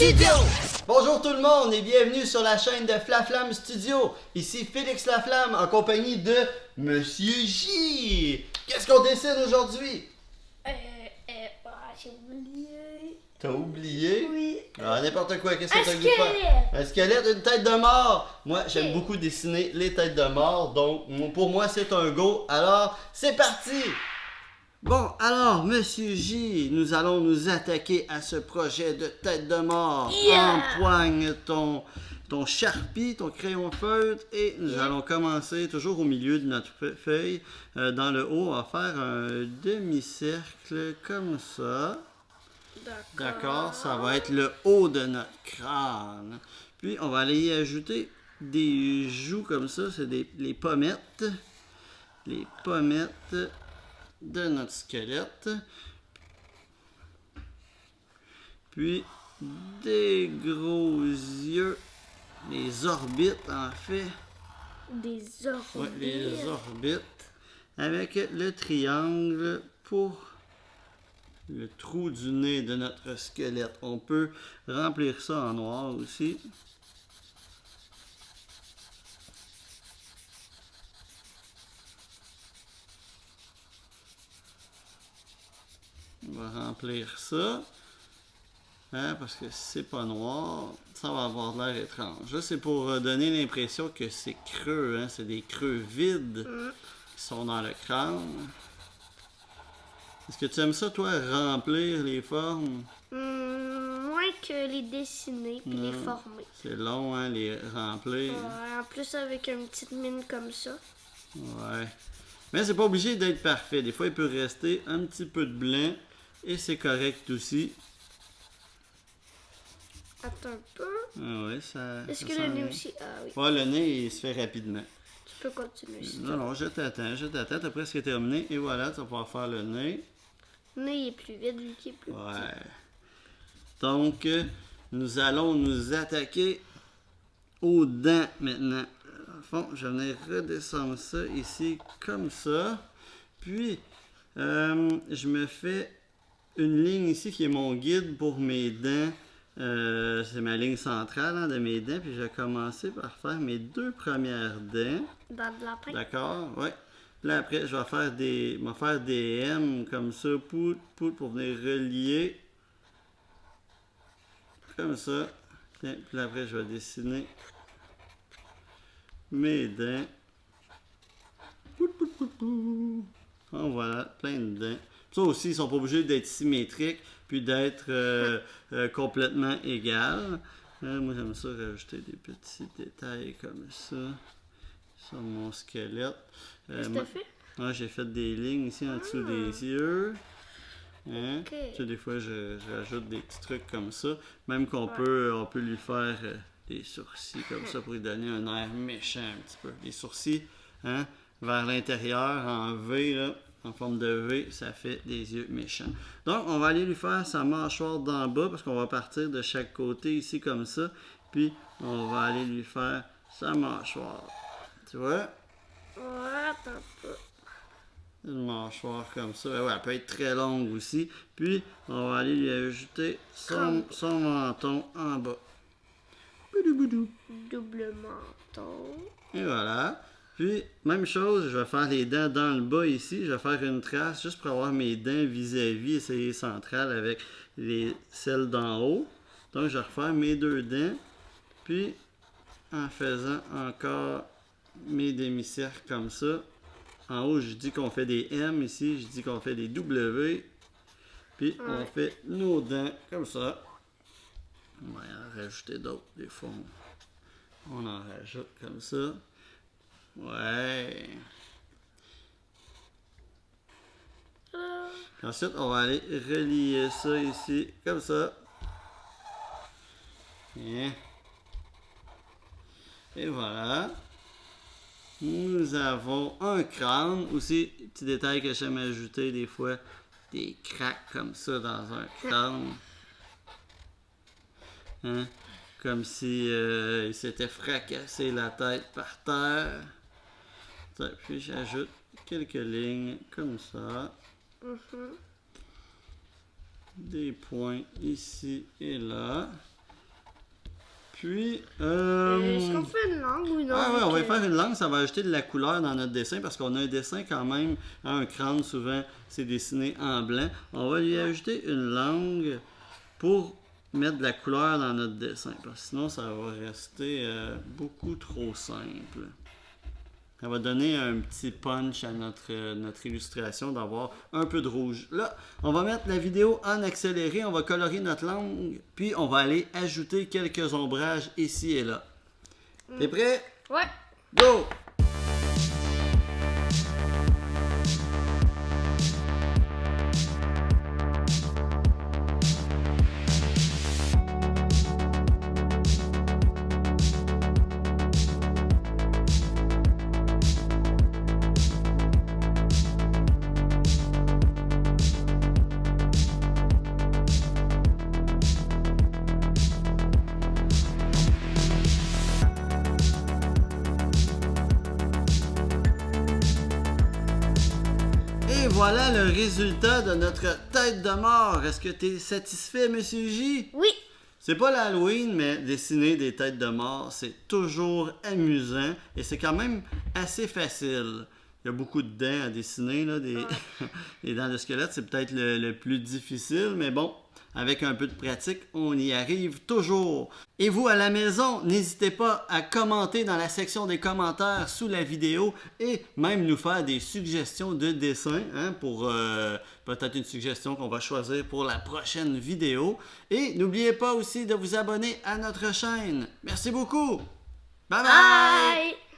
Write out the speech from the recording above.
Studio! Bonjour tout le monde et bienvenue sur la chaîne de Flaflamme Studio. Ici Félix Laflamme en compagnie de Monsieur J. Qu'est-ce qu'on décide aujourd'hui? J'ai oublié. T'as oublié? Oui. Ah, n'importe quoi, qu'est-ce Un que t'as voulu faire? squelette. Un squelette, une tête de mort. Moi, j'aime Ok. beaucoup dessiner les têtes de mort, donc pour moi c'est un go. Alors, c'est parti! Bon, alors, Monsieur J, nous allons nous attaquer à ce projet de tête de mort. Yeah! Empoigne ton Sharpie, ton crayon feutre, et nous Yeah. allons commencer toujours au milieu de notre feuille. Dans le haut, on va faire un demi-cercle comme ça. D'accord, ça va être le haut de notre crâne. Puis, on va aller y ajouter des joues comme ça, c'est les pommettes. Les pommettes de notre squelette. Puis des gros yeux, les orbites en fait. Des orbites. Ouais, les orbites. Avec le triangle pour le trou du nez de notre squelette. On peut remplir ça en noir aussi. On va remplir ça. Hein, parce que si c'est pas noir, ça va avoir l'air étrange. Là, c'est pour donner l'impression que c'est creux. Hein, c'est des creux vides qui sont dans le crâne. Est-ce que tu aimes ça, toi, remplir les formes? Moins que les dessiner puis les former. C'est long, hein, les remplir. Ouais, en plus avec une petite mine comme ça. Ouais. Mais c'est pas obligé d'être parfait. Des fois, il peut rester un petit peu de blanc et c'est correct aussi. Attends un peu. Ah ouais, ça. Est-ce ça que sent le nez bien. aussi? Ah oui. Ouais, le nez, il se fait rapidement. Tu peux continuer. Si Non, non, je t'attends. T'as presque terminé. Et voilà, tu vas pouvoir faire le nez. le nez il est plus vite vu qu'il est plus Ouais. Donc, nous allons nous attaquer aux dents maintenant. Au fond, je vais venir redescendre ça ici comme ça. Puis, je me fais une ligne ici qui est mon guide pour mes dents. C'est ma ligne centrale hein, de mes dents. Puis, je vais commencer par faire mes deux premières dents. petit. Dans de la pain. D'accord, ouais. Puis là, après, je vais faire des M comme ça, pour venir relier. Comme ça. Tiens, puis là, après, je vais dessiner mes dents. Oh, voilà, plein de dents. Ça aussi, ils sont pas obligés d'être symétriques, puis d'être complètement égales. Moi, j'aime ça rajouter des petits détails comme ça sur mon squelette. Qu'est-ce que t'as fait? Moi, j'ai fait des lignes ici en dessous des yeux. Hein? Ok. Tu sais, des fois, je rajoute des petits trucs comme ça. Même qu'on peut, on peut lui faire des sourcils comme ça pour lui donner un air méchant un petit peu. Les sourcils, hein, vers l'intérieur, en V, là, en forme de V, ça fait des yeux méchants. Donc, on va aller lui faire sa mâchoire d'en bas parce qu'on va partir de chaque côté ici comme ça. Puis, on va aller lui faire sa mâchoire. Tu vois? Ouais, attends un peu. Une mâchoire comme ça. Ouais, elle peut être très longue aussi. Puis, on va aller lui ajouter son menton en bas. Boudou, boudou. Double menton. Et voilà. Puis, même chose, je vais faire les dents dans le bas ici. Je vais faire une trace juste pour avoir mes dents vis-à-vis, essayer centrale avec celles d'en haut. Donc, je vais refaire mes deux dents. Puis, en faisant encore mes demi-cercles comme ça. En haut, je dis qu'on fait des M. Ici, je dis qu'on fait des W. Puis, on fait nos dents comme ça. On va en rajouter d'autres. Des fois, on en rajoute comme ça. Ouais. Puis ensuite, on va aller relier ça ici, comme ça. Et voilà. Nous avons un crâne. Aussi, petit détail que j'aime ajouter des fois, des craques comme ça dans un crâne. Hein? Comme si il s'était fracassé la tête par terre. Puis j'ajoute quelques lignes comme ça. Des points ici et là. Puis, Est-ce qu'on fait une langue ou non? ah ouais, on va faire une langue, ça va ajouter de la couleur dans notre dessin parce qu'on a un dessin quand même, un crâne souvent, c'est dessiné en blanc. On va lui ajouter une langue pour mettre de la couleur dans notre dessin parce que sinon ça va rester beaucoup trop simple. Ça va donner un petit punch à notre illustration d'avoir un peu de rouge. Là, on va mettre la vidéo en accéléré, on va colorer notre langue, puis on va aller ajouter quelques ombrages ici et là. T'es prêt? Ouais. Go! Et voilà le résultat de notre tête de mort. Est-ce que tu es satisfait, Monsieur J? Oui. C'est pas l'Halloween, mais dessiner des têtes de mort, c'est toujours amusant et c'est quand même assez facile. Il y a beaucoup de dents à dessiner, là, les dents de squelette, c'est peut-être le plus difficile, mais bon, avec un peu de pratique, on y arrive toujours. Et vous, à la maison, n'hésitez pas à commenter dans la section des commentaires sous la vidéo et même nous faire des suggestions de dessins pour peut-être une suggestion qu'on va choisir pour la prochaine vidéo. Et n'oubliez pas aussi de vous abonner à notre chaîne. Merci beaucoup! Bye bye! Bye.